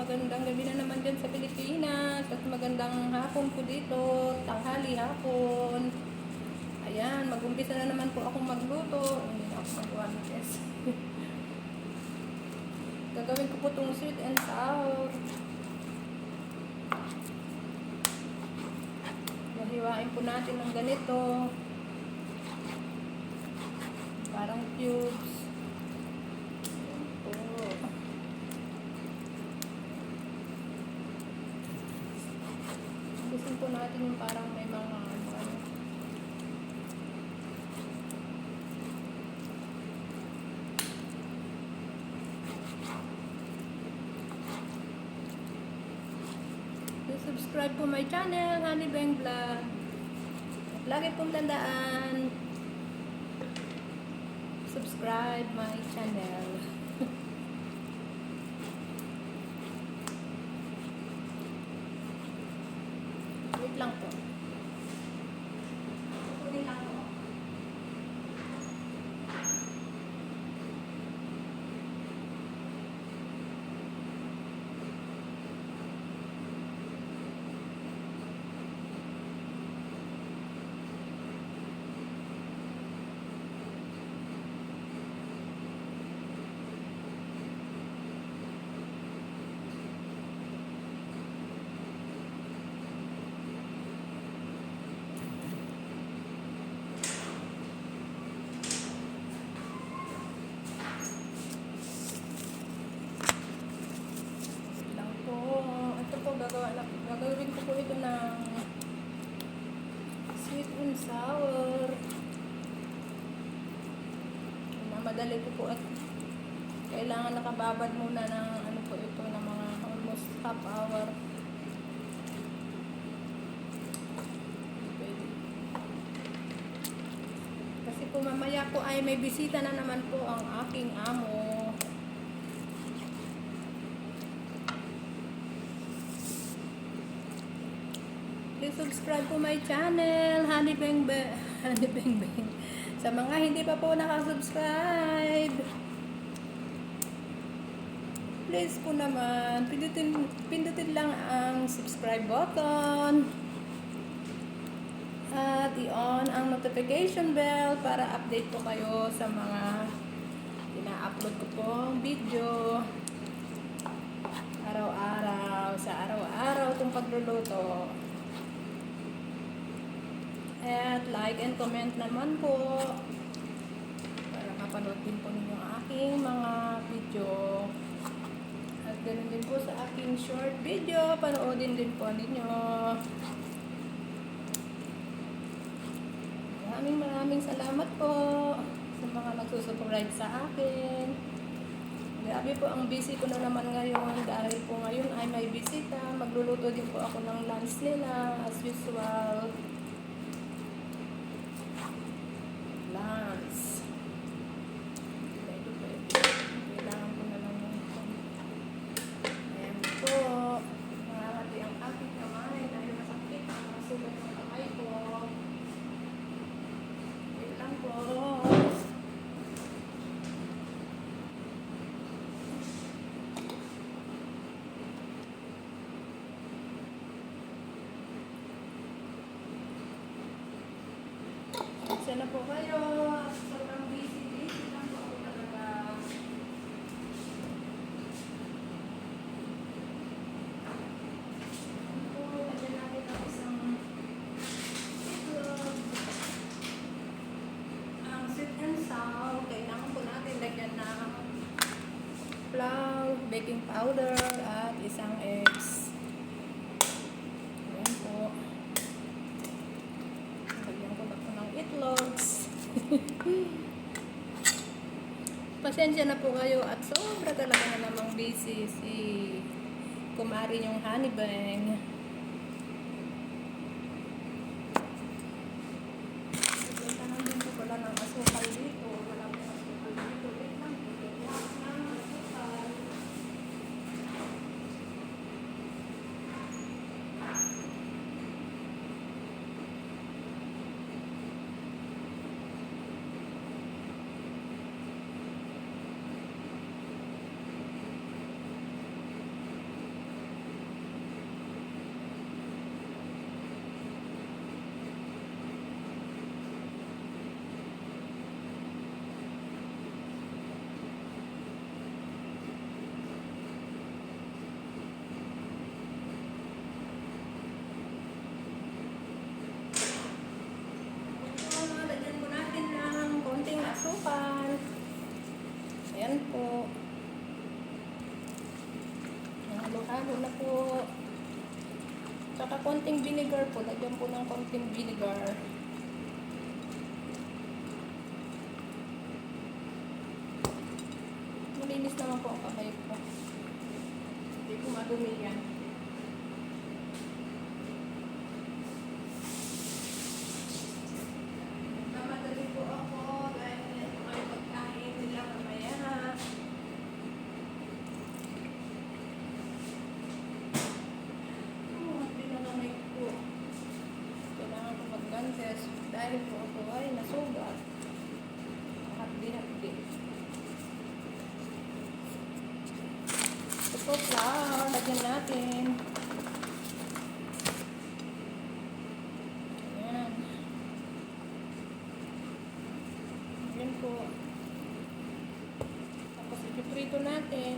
magandang gabi na naman dyan sa Pilipinas at magandang hapon po dito, tanghali hapon. Ayan, mag-umpisa na naman po akong magluto. Hindi na ako magawa ng test. Gagawin ko po itong sweet and sour. Hiwain po natin ng ganito. Parang cubes. Gusto po natin yung parang may mga subscribe po my channel, Honey Bang Vlog. Lagi pong tandaan, subscribe my channel. Wait lang po. Kunin lang po. Gagawin ko po ito ng sweet and sour. Madali po at kailangan nakababad muna ng ano po ito ng mga almost half hour. Kasi po mamaya po ay may bisita na naman po ang aking amo. Please subscribe po my channel, Honey Bang Bang. Honey Bang Bang. Sa mga hindi pa po nakasubscribe, please po naman, pindutin lang ang subscribe button. At i-on ang notification bell para update po kayo sa mga ina-upload ko pong video. Araw-araw, sa araw-araw itong pagluluto. At like and comment naman po para mapanood din po ninyo ang aking mga video. At ganoon din po sa aking short video, panoodin din po ninyo. Maraming salamat po sa mga nagsusubscribe sa akin. Grabe po ang busy ko na naman ngayon dahil po ngayon ay may bisita. Magluluto din po ako ng lunch nila as usual. Kailangan ko na lang yung ayan po, nakakati ang aking kamay dahil masakit ang masugat ng kamay ko. Wait lang po. Isa na po kayo. Sobrang busy lang po ako talaga. Lagyan natin ang isang itlog. Ang sweet and sour. Kailangan po natin lagyan ng flour, baking powder, at isang eggs. Ayan po. Lagyan ko na po ng itlogs. Pasensya na po kayo at sobra talaga na namang busy si kumari yung Honey Bang. Tanong din po pala ng asukal dito. Wala po asukal dito. Wait lang po. Wala ng asukal. Halo-halo na po. Tsaka konting vinegar po. Lagyan po ng konting vinegar. Malinis naman po ang kamay ko. Hindi po madumi yan. Namadali po ako dahil ito ay pagkain nila mamaya. Pinanamay po. Kailangan ko mag-gantes dahil po ako ay nasugat. Hapdi-hapdi. Ito po flour. Lagyan natin. Ayan. Ayan po. Tapos ipiprito natin.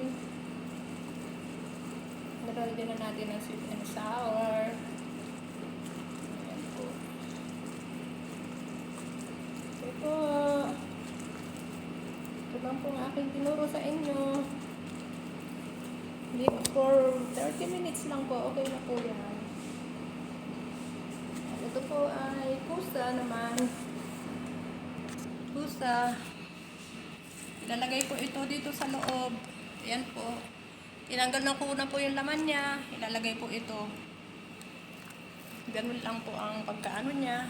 Nalagyan na natin ng sweet and sour. Ayan po. Ito po. Ito lang po ang aking tinuro sa inyo. For 30 minutes lang po, okay na po yan. At ito po ay kusa naman. Kusa. Ilalagay po ito dito sa loob. Ayan po. Tinanggal na ko na po yung laman niya. Ilalagay po ito. Ganun lang po ang pagkaano niya.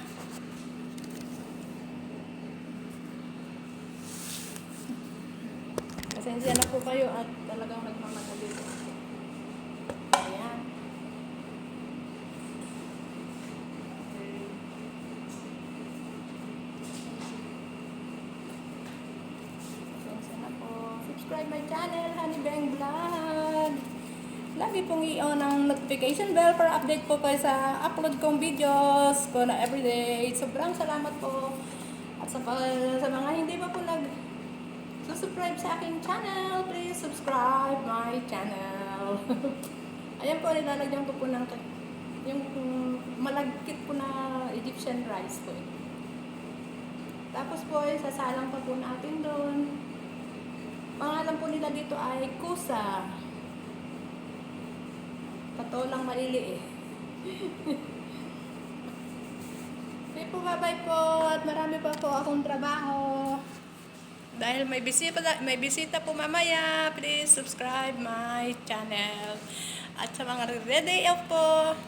Pasensya na po kayo at talagang nagmamadali po. Ayan. Pasensya na po. Subscribe my channel, Honey Bang Vlog. Lagi pong i-on ang notification bell para update po kayo sa upload kong videos ko na everyday. Sobrang salamat po. At sa mga hindi pa po subscribe sa aking channel, please subscribe my channel. Ayan po, nilalagyan ko po ng yung malagkit po na Egyptian rice po. Tapos po, sasalang pa po natin doon. Pangalan po nila dito ay kusa. Patolang malili eh. Okay po, bye-bye po. At marami pa po akong trabaho. Dahil may bisita po mamaya, please subscribe my channel. At sa mga ready off po,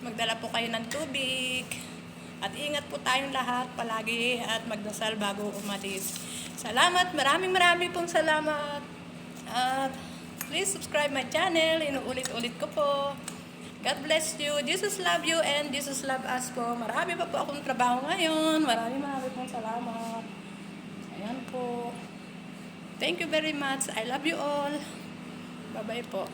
magdala po kayo ng tubig. At ingat po tayong lahat palagi at magdasal bago umalis. Salamat, maraming pong salamat. At please subscribe my channel, inuulit-ulit ko po. God bless you, Jesus love you, and Jesus love us po. Marami pa po akong trabaho ngayon. Marami pong salamat. Ayan po. Thank you very much. I love you all. Bye-bye po.